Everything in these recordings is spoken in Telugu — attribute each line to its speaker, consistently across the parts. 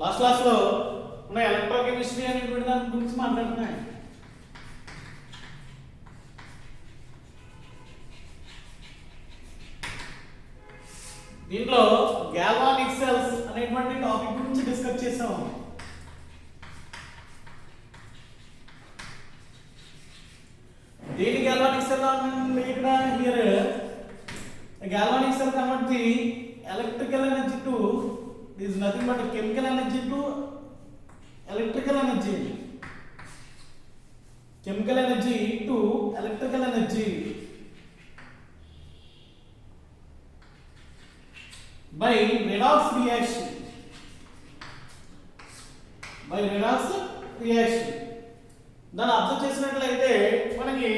Speaker 1: లాస్ట్ క్లాస్లో మన ఎలక్ట్రోకెమిస్ట్రీ అనేటువంటి దాని గురించి మాట్లాడుతున్నాయి. దీంట్లో గ్యాల్వానిక్ సెల్స్ అనేటువంటి టాపిక్ గురించి డిస్కస్ చేసాము. దేని గ్యాల్వానిక్ సెల్ అంటే ఇక్కడ here galvanic cell convert the electrical energy to is nothing but chemical energy to electrical energy, chemical energy to electrical energy by redox reaction, by redox reaction. దాన్ని అబ్జర్వ్ చేసినట్లయితే మనకి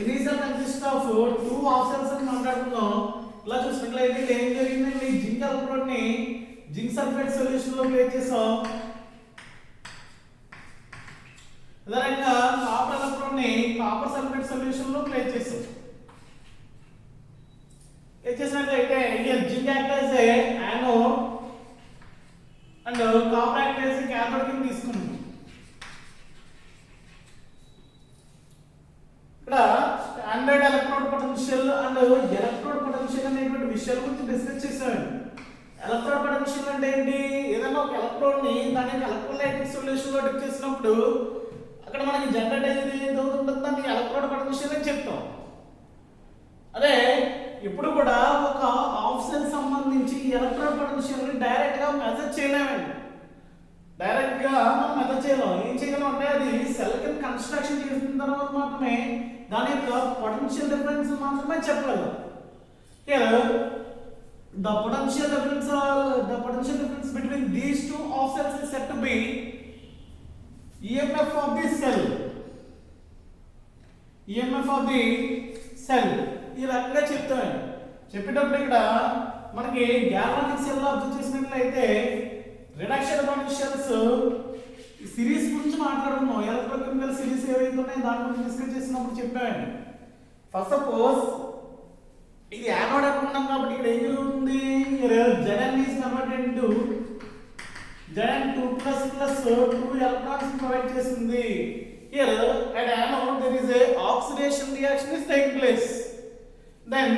Speaker 1: initial consist of 2 half cells అని మాట్లాడుతున్నాం. ఇలా చూసినట్లయితే ఏం జరిగిందండి, జింక్ ఎలక్ట్రోడ్ ని జింక్ సల్ఫేట్ సొల్యూషన్ లో ప్లేస్ చేసాం. అదేవిధంగా కాపర్ ఎలక్ట్రోడ్ ని కాపర్ సల్ఫేట్ సొల్యూషన్ లో ప్లేస్ చేసాం. ఏం చేసినట్లయితే here zinc act as a anode and copper act as a cathode కింద తీసుకున్నాం. ఇక్కడ standard electrode potential and electrode potential అనేటువంటి విషయాల గురించి డిస్కస్ చేశాను. ఎలక్ట్రోడ్ పొటెన్షియల్ అంటే ఏంటి, ఏదైనా ఒక ఎలక్ట్రోడ్ ని దాని ఎలక్ట్రోలైటిక్ సొల్యూషన్ లో డిప్ చేసినప్పుడు అక్కడ మనకి జనరేట్ అయ్యేది ఏదో ఉంటుందో దాన్ని ఎలక్ట్రోడ్ పొటెన్షియల్ అని చెప్తాం. అదే ఇప్పుడు కూడా ఒక హాఫ్ సెల్ సంబంధించి ఎలక్ట్రోడ్ పొటెన్షియల్ ని డైరెక్ట్ గా మెజర్ చేయలేమండి. డైరెక్ట్ గా మనం మెజర్ చేయలేం. ఏం చేయగలం అంటే అది సెల్ కింద కన్స్ట్రక్షన్ చేసిన తర్వాత మాత్రమే దాని యొక్క పొటెన్షియల్ డిఫరెన్స్ మాత్రమే చెప్పగలం. Here the potential difference between these two half cells is said to be EMF of the cell, EMF of the cell. ఈ రకంగా చెప్తాను. చెప్పేటప్పుడు ఇక్కడ మనకి గ్యాల్వానిక్ సెల్ అబ్జర్వ్ చేసినట్లయితే రిడక్షన్ పొటెన్షియల్స్ సిరీస్ గురించి మాట్లాడుకున్నాం. ఎలక్ట్రోకెమికల్ సిరీస్ ఏవైతే ఉన్నాయో దాని గురించి డిస్కస్ చేసినప్పుడు చెప్పాను. ఫస్ట్ సపోజ్ ఇది యానోడ్ అనుకున్నాం కాబట్టి ఇక్కడ ఏం జరుగుతుంది, Zn is converted into Zn 2++2 electrons provide చేస్తుంది. Here at anode there is a oxidation reaction is taking place. Then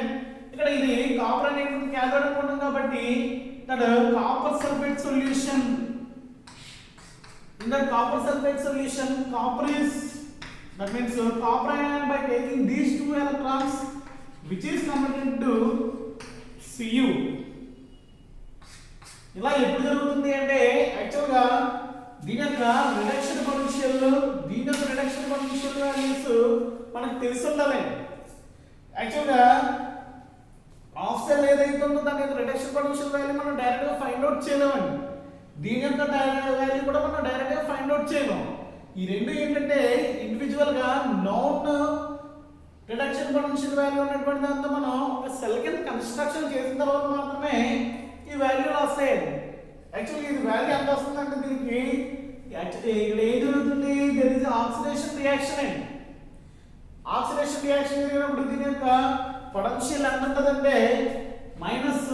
Speaker 1: ఇక్కడ ఇది కాపర్ అనేటువంటి క్యాథోడ్ అనుకున్నాం కాబట్టి that copper sulfate solution, in that copper sulfate solution copper is, that means copper ion by taking these 2 electrons which is converted to Cu. ఇలా ఎప్పుడు జరుగుతుంది అంటే యాక్చువల్ గా దీని యొక్క రిడక్షన్ పొటెన్షియల్ వాల్యూస్ మనకు తెలిసి ఉండాలి. యాక్చువల్ గా హాఫ్ సెల్ ఏదైతే ఉందో దాని యొక్క రిడక్షన్ పొటెన్షియల్ వాల్యూ మనం డైరెక్ట్ గా ఫైండ్ అవుట్ చేయలేమండి. దీని యొక్క వాల్యూ కూడా మనం డైరెక్ట్ గా ఫైండ్ అవుట్ చేయలేం. ఈ రెండు ఏంటంటే ఇండివిజువల్ గా నాన్ రిడక్షన్ పొటెన్షియల్ వాల్యూ ఉన్నటువంటి దాంతో మనం ఒక సెల్ కింద కన్స్ట్రక్షన్ చేసిన తర్వాత మాత్రమే ఈ వాల్యూలు వస్తాయి. యాక్చువల్లీ ఇది వాల్యూ ఎంత వస్తుందంటే దీనికి ఇక్కడ ఏం జరుగుతుంది, దెర్ ఇస్ ఆక్సిడేషన్ రియాక్షన్ అండి. ఆక్సిడేషన్ రియాక్షన్ జరిగినప్పుడు దీని యొక్క పొటెన్షియల్ ఎంత ఉంటుందంటే మైనస్,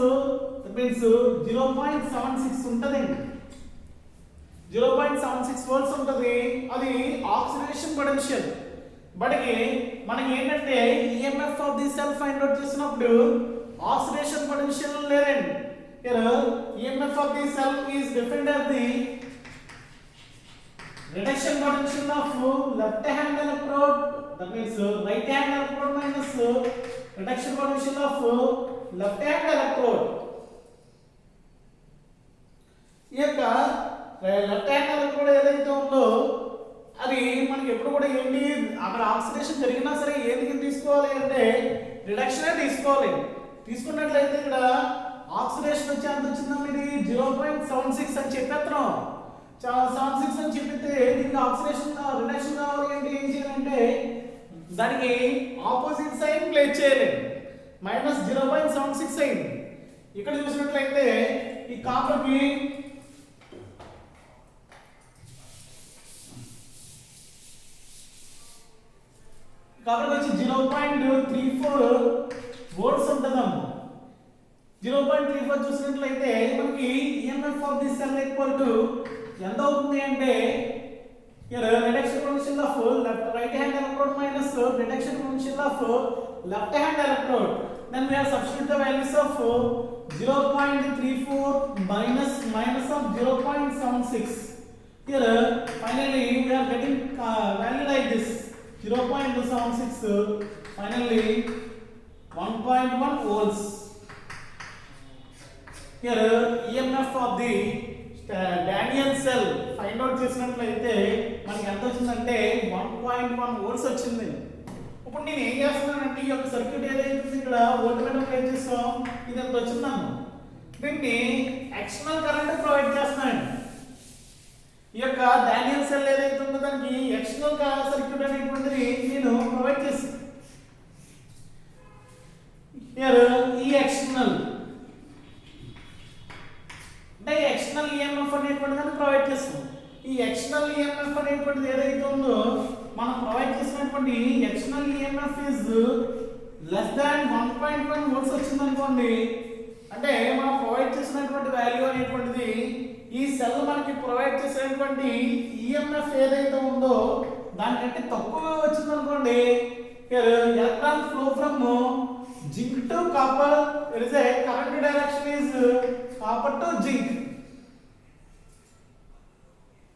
Speaker 1: దట్ మీన్స్ 0.76 ఉంటుందండి. 0.76 వోల్ట్స్ ఉంటుంది. అది ఆక్సిడేషన్ పొటెన్షియల్. బట్ మనకి ఏంటంటే EMF of the cell find out చేసినప్పుడు ఆక్సిడేషన్ పొటెన్షియల్ లేదండి. here EMF of the cell is defined as the reduction potential of left hand electrode, that means right hand electrode minus reduction potential of left hand electrode. ఈ యొక్క లెఫ్ట్ హ్యాండ్ ఎలక్ట్రోడ్ ఏదైతే ఉందో అది మనకి ఎప్పుడు కూడా ఏంటి, అక్కడ ఆక్సిడేషన్ జరిగినా సరే ఏది తీసుకోవాలి అంటే రిడక్షనే తీసుకోవాలి. తీసుకున్నట్లయితే ఇక్కడ ఆక్సిడేషన్ వచ్చి ఎంత వచ్చిందా, ఇది 0.76 అని చెప్పేస్తున్నాం. 76 అని చెప్పితే దీనికి ఆక్సిడేషన్ రిడక్షన్ కావాలి అంటే ఏం చేయాలంటే దానికి ఆపోజిట్ సైన్ ప్లేస్ చేయాలి. మైనస్ 0.76 అయింది. ఇక్కడ చూసినట్లయితే ఈ కాపర్కి వచ్చి 0.34 వోల్ట్స్ ఉంటుందమ్మా. 0.34 చూసినట్లయితే మనకి EMF of this cell equal to ఎంత అవుతుంది అంటే here reduction potential of right hand electrode minus reduction potential of left hand electrode, then we have substitute the values of 0.34 minus of 0.76. Here finally we are getting value like this 0.276, finally 1.1 volts. Here EMF of the Daniel cell find out చేసినట్లయితే మనకి ఎంత వచ్చిందంటే 1.1 వోల్ట్స్ వచ్చింది. ఇప్పుడు నేను ఏం చేస్తున్నానంటే ఈ యొక్క సర్క్యూట్ ఏదైతే ఇక్కడ వోల్ట్మీటర్ ప్లే చేస్తాం ఇది ఎంత వచ్చిందన్న దీన్ని ఎక్స్టర్నల్ కరెంట్ ప్రొవైడ్ చేస్తున్నాను. ఈ యొక్క డానియల్ సెల్ ఏదైతే ఉందో దానికి ఎక్స్టర్నల్ సర్క్యూట్ అనేటువంటిది నేను ప్రొవైడ్ చేస్తాను. ఈ ఎక్స్టర్నల్ ఎక్స్టర్నల్ ఈఎంఎఫ్ అనేటువంటిది ప్రొవైడ్ చేస్తాం. ఈ ఎక్స్టర్నల్ ఈఎంఎఫ్ అనేటువంటిది ఏదైతే ఉందో మనం ప్రొవైడ్ చేసినటువంటి external EMF is less than 1.1 volts వచ్చింది అనుకోండి, అంటే మనం ప్రొవైడ్ చేసినటువంటి వాల్యూ అనేటువంటిది ఈ సెల్ మనకి ప్రొవైడ్ చేసినటువంటి ఈఎంఎఫ్ ఏదైతే ఉందో దానికంటే తక్కువ వచ్చింది అనుకోండి, electron flow from zinc to copper, there is a current direction is copper to zinc.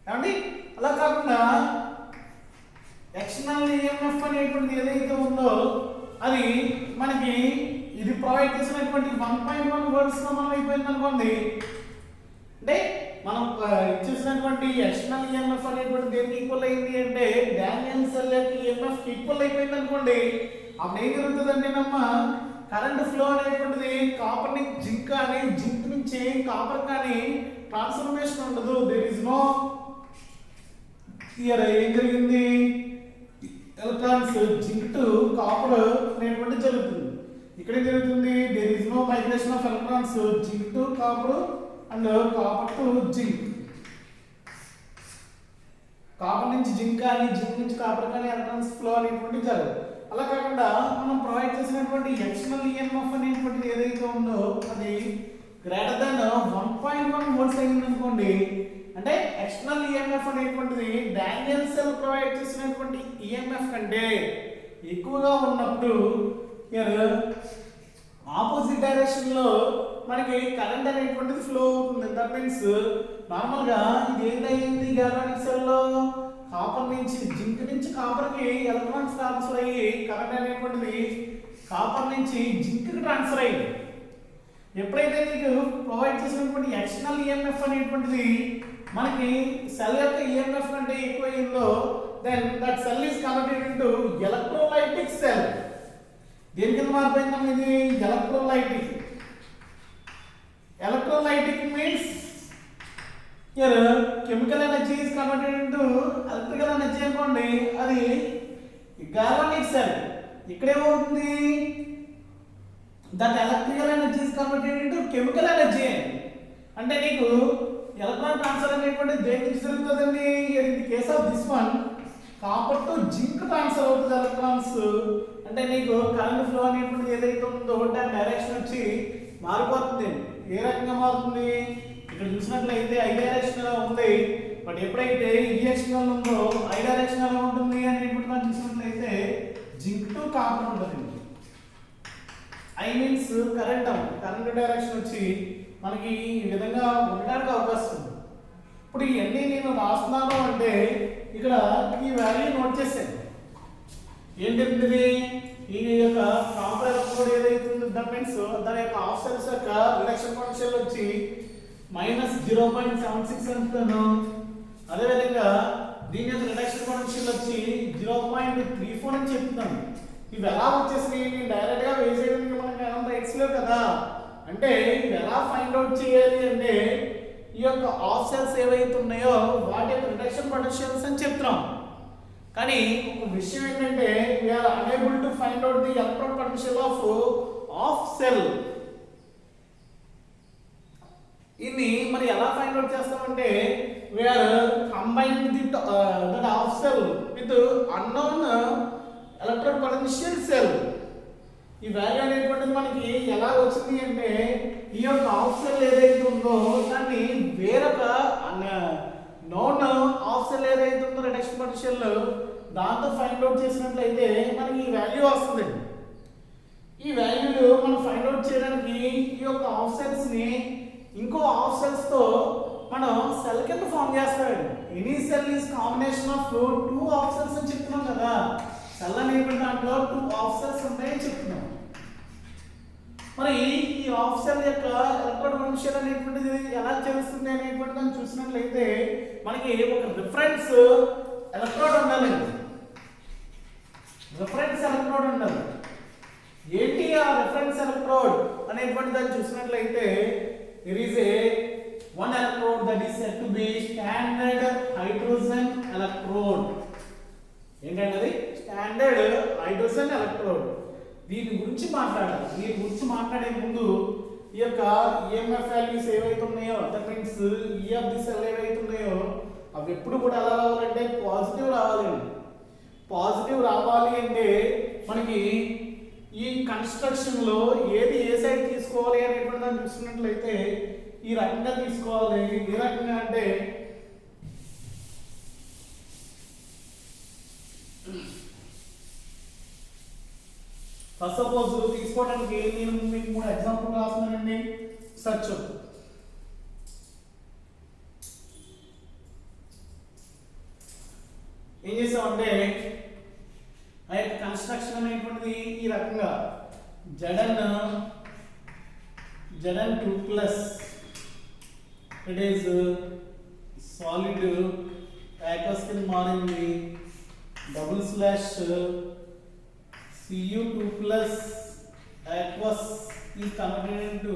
Speaker 1: ఏమండి అలా కాకుండా ఎక్స్టర్నల్ ఈఎంఎఫ్ అనేటువంటిది ఏదైతే ఉందో అది మనకి ఇది ప్రొవైడ్ చేసినటువంటి 1.1 వోల్ట్స్ మనం అయిపోయింది అనుకోండి, అంటే మనం ఇచ్చేసినటువంటి ఎక్స్టర్నల్ ఈఎంఎఫ్ అనేటువంటి దేనికి ఈక్వల్ అయింది అంటే డానియల్ సెల్ యొక్క ఈఎంఎఫ్ ఈక్వల్ అయిపోయింది అనుకోండి, అప్పుడు ఏం జరుగుతుందంటే కరెంట్ ఫ్లో అనేటువంటిది కాపర్ నుంచి జింక్ కానీ జింక్ నుంచి కాపర్ కానీ ట్రాన్స్ఫర్మేషన్ ఉండదు. దేర్ ఇస్ నో హియర్ ఏం జరిగింది ఎలక్ట్రాన్స్ జింక్ టు కాపర్ అనేటువంటి జరుగుతుంది. ఇక్కడ ఏం జరుగుతుంది there is no migration of electrons zinc to copper and copper to zinc. Copper నుంచి జింక్ కానీ జింక్ నుంచి కాపర్ కానీ ఎలక్ట్రాన్స్ ఫ్లో అనేటువంటి జరగదు. అలా కాకుండా మనం ప్రొవైడ్ చేసినటువంటి ఎక్స్టర్నల్ ఈఎంఎఫ్ అనేటువంటిది ఏదైతే ఉందో అది గ్రేటర్ దెన్ 1.1 వోల్ట్స్ అయింది అనుకోండి, అంటే ఎక్స్టర్నల్ ఈఎంఎఫ్ అనేటువంటిది డానియల్ సెల్ ప్రొవైడ్ చేసినటువంటి ఈఎంఎఫ్ కంటే ఎక్కువగా ఉన్నప్పుడు ఆపోజిట్ డైరెక్షన్ లో మనకి కరెంట్ అనేటువంటిది ఫ్లో అవుతుంది. దట్ మీన్స్ నార్మల్ గా ఇది ఏంటయింది గాల్వానిక్ సెల్ లో కాపర్ నుంచి జింక్ నుంచి కాపర్ కి ఎలక్ట్రాన్స్ ట్రాన్స్ఫర్ అయ్యి కరెంట్ అనేటువంటిది కాపర్ నుంచి జింక్ కి ట్రాన్స్ఫర్ అయ్యింది. ఎప్పుడైతే మీకు ప్రొవైడ్ చేసినటువంటి ఎక్స్టర్నల్ ఈఎంఎఫ్ అనేటువంటిది మనకి సెల్ యొక్క ఈఎంఎఫ్ కంటే ఎక్కువ అయిందో then that cell is converted into electrolytic cell. దేని కింద మారిపోయింది ఇది electrolytic. Electrolytic means here chemical energy is converted into electrical energy అనుకోండి, అది galvanic cell. ఇక్కడ ఏమవుతుంది that electrical energy is converted into chemical energy. అంటే నీకు ఎలక్ట్రాన్ ట్రాన్స్ఫర్ అనేటువంటి దేని నుంచి జరుగుతుందండి, in the case of this one copper to zinc transfer అవుతుంది ఎలక్ట్రాన్స్. అంటే నీకు కరెంట్ ఫ్లో అనేటువంటి ఏదైతే ఉందో దాని డైరెక్షన్ వచ్చి మారిపోతుంది. ఏ రకంగా మారుతుంది ఇక్కడ చూసినట్లయితే ఐ డైరెక్షన్ ఉంది, బట్ ఎప్పుడైతే ఈ డైరెక్షన్ ఉందో ఐ డైరెక్షన్ ఎలా ఉంటుంది అనేటువంటి మనం చూసినట్లయితే జింక్ టు కాపర్ ఉంటుంది. ఐ మీన్స్ కరెంట్ డైరెక్షన్ వచ్చి మనకి ఈ విధంగా ఉండడానికి అవకాశం ఉంది. ఇప్పుడు ఇవన్నీ నేను రాస్తున్నాను అంటే ఇక్కడ ఈ వాల్యూ నోట్ చేశాను. ఏంటంటే ఈ యొక్క కాపర్ ఎలక్ట్రోడ్ ఏదైతే ఉందో దట్ మీన్స్ దాని యొక్క హాఫ్ సెల్స్ యొక్క రిడక్షన్ పొటెన్షియల్ వచ్చి -0.76 అంటున్నాను. అదేవిధంగా దీని యొక్క రిడక్షన్ పొటెన్షియల్ వచ్చి 0.34 అని చెప్తున్నాను. ఇవి ఎలా వచ్చేసి నేను డైరెక్ట్ గా వేసేయడానికి మనకి అంత ఎక్స్లేవ్ కదా, అంటే ఇవి ఎలా ఫైండ్ అవుట్ చేయాలి అంటే ఈ యొక్క హాఫ్ సెల్స్ ఏవైతే ఉన్నాయో వాటి యొక్క రిడక్షన్ పొటెన్షియల్స్ అని చెప్తున్నాం. కానీ ఒక విషయం ఏంటంటే we are unable to find out the electron potential of half cell. ఇది మరి ఎలా ఫైండ్ అవుట్ చేస్తామంటే we are combined that half cell with unknown electron potential cell. ఈ వాల్యూ అనేటువంటిది మనకి ఎలా వచ్చింది అంటే ఈ యొక్క హాఫ్ సెల్ ఏదైతే ఉందో దాన్ని వేరొక నాన్ హాఫ్ సెల్ ఏదైతే ఉందో రిడక్షన్ పొటెన్షియల్ దాంతో ఫైండ్ అవుట్ చేసినట్లయితే మనకి ఈ వాల్యూ వస్తుంది. ఈ వాల్యూలు మనం ఫైండ్ అవుట్ చేయడానికి ఈ యొక్క హాఫ్ సెల్స్ ని ఇంకో హాఫ్ సెల్స్ తో మనం సెల్ కింద ఫామ్ చేస్తామండి. Any cell is combination of two half cells అని చెప్తున్నాం కదా. సెల్ అనేటువంటి దాంట్లో టూ హాఫ్ సెల్స్ ఉంటాయని చెప్తున్నాం. మరి ఈ హాఫ్ సెల్ యొక్క ఎలక్ట్రోడ్ పొటెన్షియల్ అనేటువంటిది ఎలా తెలుస్తుంది అనేటువంటి దాన్ని చూసినట్లయితే మనకి ఒక రిఫరెన్స్ ఎలక్ట్రోడ్ ఉండాలండి. రిఫరెన్స్ ఎలక్ట్రోడ్ ఉండాలి. ఏంటి ఆ రిఫరెన్స్ ఎలక్ట్రోడ్ అనేటువంటి దాన్ని చూసినట్లయితే there is a one electrode that is said to be standard hydrogen electrode. ఏంటంటే స్టాండర్డ్ హైడ్రోజన్ ఎలక్ట్రోడ్. దీని గురించి మాట్లాడాలి. దీని గురించి మాట్లాడే ముందు ఈ యొక్క ఈఎంఎఫ్ వాల్యూస్ ఏవైతే ఉన్నాయో దట్ మీన్స్ ఈ ఆఫ్ ది సెల్ ఏవైతే ఉన్నాయో అవి ఎప్పుడు కూడా ఎలా రావాలంటే పాజిటివ్ రావాలండి. పాజిటివ్ రావాలి అంటే మనకి ఈ కన్స్ట్రక్షన్ లో ఏది ఏ సైడ్ తీసుకోవాలి అనేటువంటి దాన్ని చూసుకున్నట్లయితే ఈ రకంగా తీసుకోవాలి. ఏ రకంగా అంటే ఫస్ట్ సపోజ్ తీసుకోవడానికి నేను మీకు 3 ఎగ్జాంపుల్ రాస్తున్నానండి. సర్చ్ ఏం చేసామంటే ఆ యొక్క కన్స్ట్రక్షన్ అనేటువంటిది ఈ రకంగా Zn2 plus it is solid aqueous కింద మారింది. Double slash Cu2 plus aqueous is converted into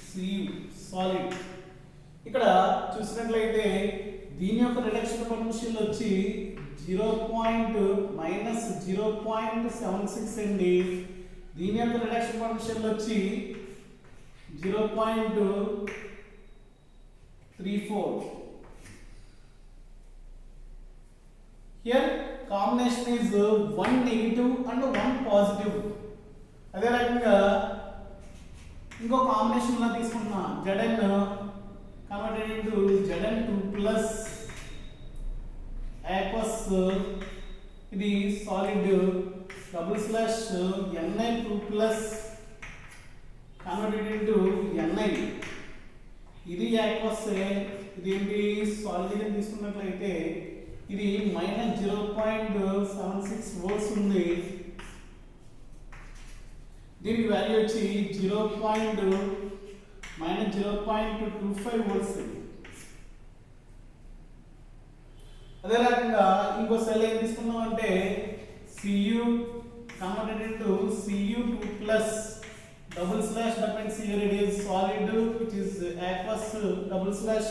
Speaker 1: Cu solid. ఇక్కడ చూసినట్లయితే దీని యొక్క రిడక్షన్ పొటెన్షియల్ వచ్చి -0.76 అండి. దీని యొక్క రిడక్షన్ పొటెన్షియల్ వచ్చి 0.34. Here combination is one negative and one positive. అదే రకంగా ఇంకో కాంబినేషన్ లా తీసుకుంటున్నా Zn converted into Zn2 plus aqueous ఇది solid double slash Ni2 plus converted into Ni ఇది aqueous ఇది ఏంటి సాలిడ్ అని తీసుకున్నట్లయితే ఇది -0.76 వోల్ట్స్ ఉంది. దీనికి వాల్యూ వచ్చి -0.25 వోల్ట్స్. అదే రకంగా ఇంకో సెల్ ఏం తీసుకున్నాం అంటే Cu converted into Cu2 plus double slash that means here it is solid which is aqueous double slash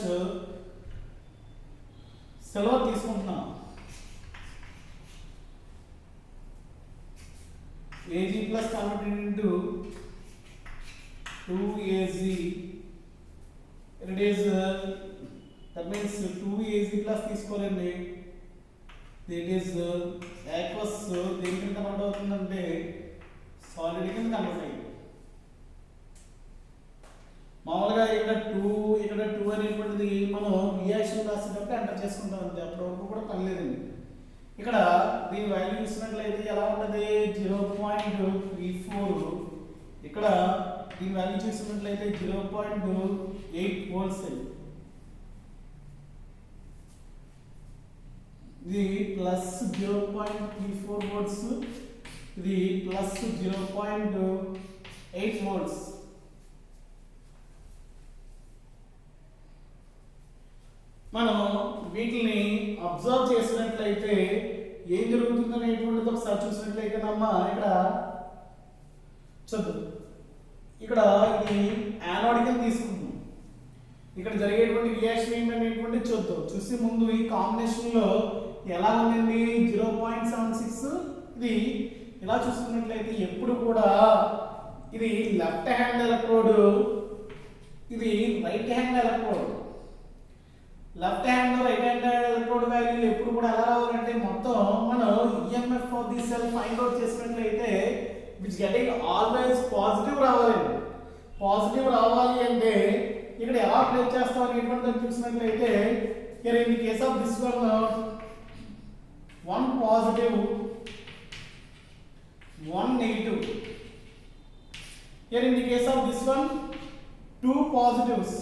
Speaker 1: సెలవు తీసుకుంటున్నాం. Ag plus converted into 2Ag it is that means 2Ag plus తీసుకోవాలండి. it is aqueous దేని కింద కన్వర్ట్ అవుతుందంటే సాలిడ్ కింద కన్వర్ట్ అయ్యింది. మామూలుగా ఇక్కడ 2 అనేటువంటిది మనం రియాక్షన్ రాసేటప్పుడు ఎంటర్ చేసుకుంటాం అంతే. అప్పటి వరకు కూడా పర్లేదండి. ఇక్కడ దీని వాల్యూ చూసినట్లయితే ఎలా ఉంటుంది 0.34. ఇక్కడ దీని వాల్యూ చూసినట్లయితే 0.8 వోల్ట్స్. ఇది ప్లస్ 0.34 వోల్ట్స్, ఇది ప్లస్ 0.8 వోల్ట్స్. మనం వీటిని అబ్జర్వ్ చేసినట్లయితే ఏం జరుగుతుంది అనేటువంటిది ఒకసారి చూసినట్లయితే అమ్మా ఇక్కడ చదువు. ఇక్కడ ఇది యానోడ్ కింద తీసుకుంటాం. ఇక్కడ జరిగేటువంటి రియాక్షన్ ఏంటనేటువంటి చూద్దాం. చూసి ముందు ఈ కాంబినేషన్ లో ఎలా ఉందండి 0.76. ఇది ఇలా చూసుకున్నట్లయితే ఎప్పుడు కూడా ఇది లెఫ్ట్ హ్యాండ్ ఎలక్ట్రోడ్, ఇది right hand electrode. Left hand right hand electrode value ఎప్పుడు కూడా ఎలా రావాలంటే మొత్తం మనం EMF of the cell find out చేసినట్లయితే విచ్ గెటింగ్ ఆల్వేస్ పాజిటివ్ రావాలండి. పాజిటివ్ రావాలి అంటే ఇక్కడ ఎలా ప్లేస్ చేస్తాం అనేటువంటిది చూసినట్లయితే here in the case of this one positive one negative, here in the case of this one two positives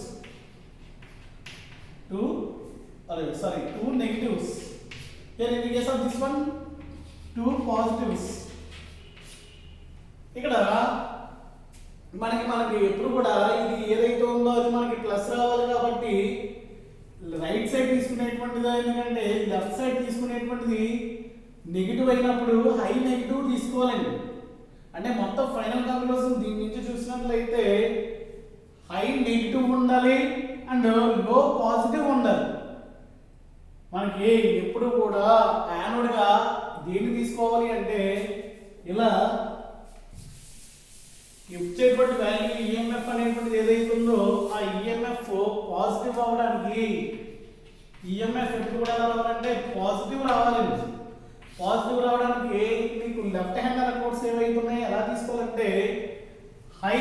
Speaker 1: two negatives, here in the case of this one two positives. ఇక్కడ మనకి ఎప్పుడు కూడా ఇది ఏదైతే ఉందో అది మనకి ప్లస్ రావాలి కాబట్టి రైట్ సైడ్ తీసుకునేటువంటిది, ఎందుకంటే లెఫ్ట్ సైడ్ తీసుకునేటువంటిది నెగిటివ్ అయినప్పుడు హై నెగిటివ్ తీసుకోవాలండి. అంటే మొత్తం ఫైనల్ కంక్లూజన్ దీని నుంచి చూసినట్లయితే హై నెగిటివ్ ఉండాలి అండ్ లో పాజిటివ్ ఉండాలి. మనకి ఎప్పుడు కూడా యానోడ్ గా దేన్ని తీసుకోవాలి అంటే ఇలా ఇచ్చేటువంటి వాల్యూ ఈఎంఎఫ్ అనేటువంటిది ఏదైతే ఉందో ఆ ఈఎంఎఫ్ పాజిటివ్ అవ్వడానికి ఈఎంఎఫ్ ఎప్పుడు కూడా రావాలంటే పాజిటివ్ రావాలండి. పాజిటివ్ రావడానికి మీకు లెఫ్ట్ హ్యాండ్ ఎలక్ట్రోడ్స్ ఏవైతే ఉన్నాయో ఎలా తీసుకోవాలంటే హై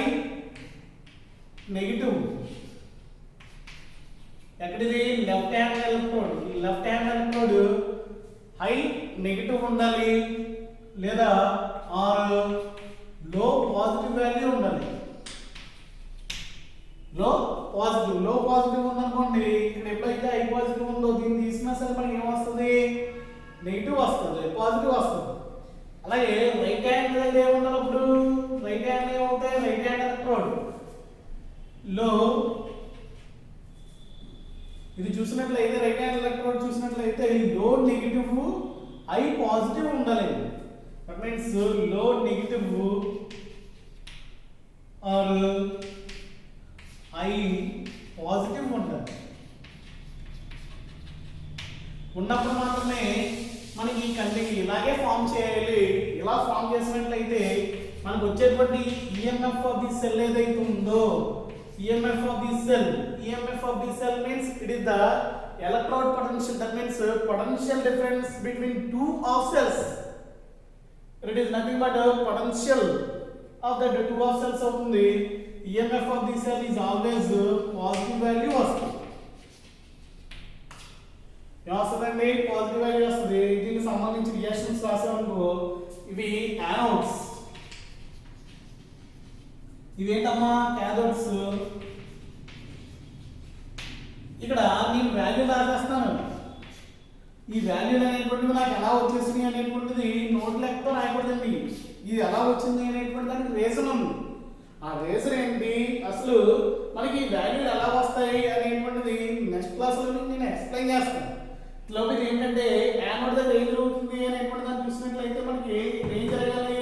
Speaker 1: నెగిటివ్, ఎక్కడిది లెఫ్ట్ హ్యాండ్ ఎలక్ట్రోడ్, ఈ left hand electrode high negative ఉండాలి లేదా ఆర్ లో పాజిటివ్ వాల్యూ ఉండాలి. లో పాజిటివ్ ఉందనుకోండి, ఇక్కడ ఎప్పుడైతే హై పాజిటివ్ ఉందో దీన్ని తీసినా సరే మనకి ఏమొస్తుంది, నెగిటివ్ వస్తుంది, పాజిటివ్ వస్తుంది. అలాగే రైట్ హ్యాండ్ ఏముండాలి, అప్పుడు రైట్ హ్యాండ్ ఏమవుతాయి, రైట్ హ్యాండ్ ఎలక్ట్రోడ్ లో ఇది చూసినట్లయితే రైట్ హ్యాండ్ ఎలక్ట్రోడ్ చూసినట్లయితే లో నెగిటివ్ హై పాజిటివ్ ఉండాలి. దట్ మీన్స్ లో నెగిటివ్ ఆర్ హై పాజిటివ్ ఉండాలి. ఉన్నప్పుడు మాత్రమే మనకి ఈ కంటికి ఇలాగే ఫామ్ చేయాలి. ఇలా ఫామ్ చేసినట్లయితే మనకు వచ్చేటువంటి ఈఎంఎఫ్ ఆఫ్ ది సెల్ ఏదైతే ఉందో EMF of the cell means it is the electrode potential. That means potential difference between two of cells. It is nothing but a potential of the two of cells అవుతుంది. EMF of the cell is always positive value వస్తుంది. ఏమొస్తుందండి, పాజిటివ్ వాల్యూ వస్తుంది. దీనికి సంబంధించి రియాక్షన్స్ రాసామనుకో ఇవి యానోడ్స్, ఇవేంటమ్మా క్యాథోడ్స్. ఇక్కడ నేను వాల్యూ రాసేస్తాను, ఈ వాల్యూలు అనేటువంటివి నాకు ఎలా వచ్చేసినాయి అనేటువంటిది నోట్ లెక్కతో రాయకూడదండి. ఇది ఎలా వచ్చింది అనేటువంటి దానికి రీజన్ ఉంది. ఆ రీజన్ ఏంటి, అసలు మనకి ఈ వాల్యూలు ఎలా వస్తాయి అనేటువంటిది నెక్స్ట్ క్లాస్లో నేను ఎక్స్ప్లెయిన్ చేస్తాను. లోపల ఏంటంటే యానోడ్ దగ్గర ఏం జరుగుతుంది అనేటువంటి దాన్ని చూసినట్లయితే మనకి ఏం జరగాలి,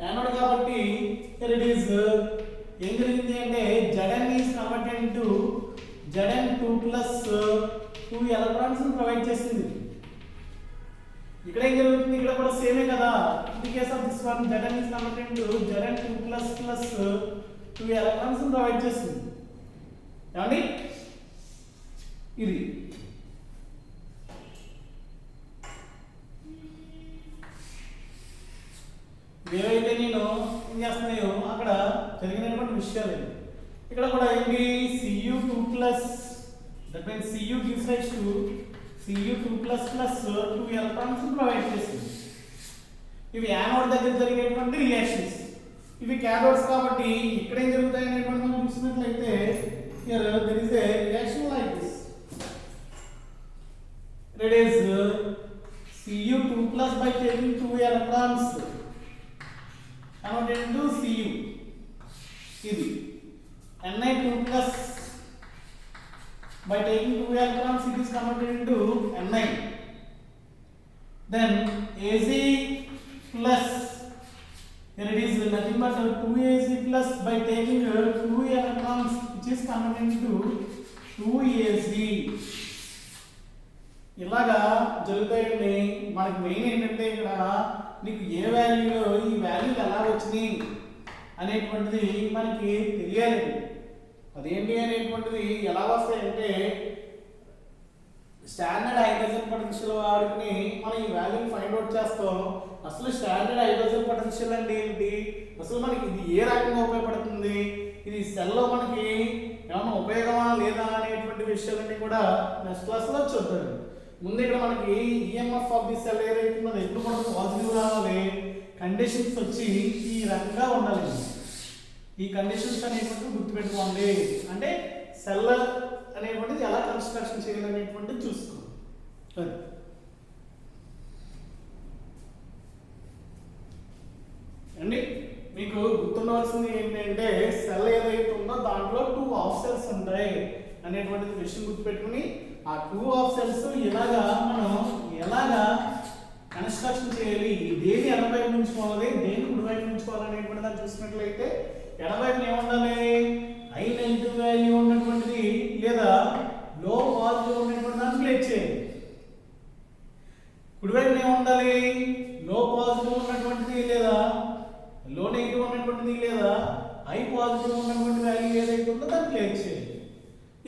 Speaker 1: యానోడ్ కాబట్టి ఇట్ ఈస్ ఏం జరిగింది అంటే Zn is converted to Zn2 + 2 electrons provide చేస్తుంది. ఇక్కడ ఏం జరుగుతుంది, ఇక్కడ కూడా సేమే కదా. In the case of this one Zn is converted to Zn2 + 2 electrons provide చేస్తుంది. ఏమండి ఇది ఏవైతే నేను ఏం చేస్తున్నాయో అక్కడ జరిగినటువంటి విషయాలు ఇక్కడ కూడా ఏంటి Cu2+, that means Cu gives rise to Cu2++ 2 electrons provide చేస్తుంది. ఇవి యానోడ్ దగ్గర జరిగేటువంటి రియాక్షన్స్, ఇవి క్యాథోడ్స్ కాబట్టి ఇక్కడ ఏం జరుగుతాయి అనేటువంటి మనం చూసినట్లయితే here there is a reaction like this. It is Cu2+ by taking 2 electrons converted into Cu. ఇది Ni2+ by taking 2 electrons it is converted into Ni. Then Ag plus, here it is nothing but 2Ag+ by taking 2 electrons which is converted into 2Ag. ఇలాగా జరుగుతాయండి. మనకి మెయిన్ ఏంటంటే ఇక్కడ నీకు ఏ వాల్యూలో ఈ వాల్యూలు ఎలా వచ్చినాయి అనేటువంటిది మనకి తెలియాలి. అదేంటి అనేటువంటిది ఎలా వస్తాయంటే స్టాండర్డ్ హైడ్రోజన్ పొటెన్షియల్ వాడుకుని మనం ఈ వాల్యూని ఫైండ్ అవుట్ చేస్తాం. అసలు స్టాండర్డ్ హైడ్రోజన్ పొటెన్షియల్ అంటే ఏంటి, అసలు మనకి ఇది ఏ రకంగా ఉపయోగపడుతుంది, ఇది సెల్లో మనకి ఏమైనా ఉపయోగమా లేదా అనేటువంటి విషయాలన్నీ కూడా నెక్స్ట్ క్లాస్లో చూద్దాం. ముందు ఇక్కడ మనకి ఈఎంఎఫ్ ఆఫ్ ది సెల్ ఏదైతే ఉన్నదో ఎప్పుడు మనకు పాజిటివ్ రావాలి, కండిషన్స్ వచ్చి ఈ రకంగా ఉండాలి. ఈ కండిషన్స్ అనేటువంటివి గుర్తుపెట్టుకోండి. అంటే సెల్ అనేటువంటిది ఎలా కన్స్ట్రక్షన్ చేయాలనేటువంటిది చూసుకోండి. అండి మీకు గుర్తుండవలసింది ఏంటంటే సెల్ ఏదైతే ఉందో దాంట్లో 2 హాఫ్ సెల్స్ ఉంటాయి అనేటువంటిది విషయం గుర్తుపెట్టుకుని ఆ 2 హాఫ్ సెల్స్ ఎలాగా కన్స్ట్రక్షన్ చేయాలి, దేని ఎడమవైపు ఉంచుకోవాలి దేని కుడివైపు ఉంచుకోవాలి అనేటువంటి దాన్ని చూసినట్లయితే ఎడమవైపు ఏముండాలి, హై నెగిటివ్ వాల్యూ ఉన్నటువంటిది లేదా లో పాజిటివ్ ఉన్నటువంటి దాన్ని ప్లేస్ చేయాలి. కుడివైపు ఏముండాలి, లో పాజిటివ్ ఉన్నటువంటిది లేదా లో నెగిటివ్ ఉన్నటువంటిది లేదా హై పాజిటివ్ ఉన్నటువంటి వాల్యూ ఏదైతే ఉందో దాన్ని ప్లేస్ చేయాలి.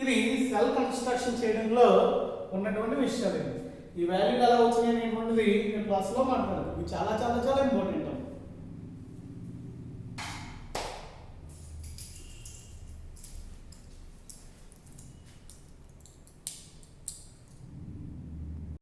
Speaker 1: ఇది సెల్ కన్స్ట్రక్షన్ చేయడంలో ఉన్నటువంటి విషయాలు. ఈ వాల్యూలు ఎలా వచ్చినాయి అనేటువంటిది నేను క్లాస్లో మాట్లాడతాను. ఇది చాలా చాలా చాలా ఇంపార్టెంట్.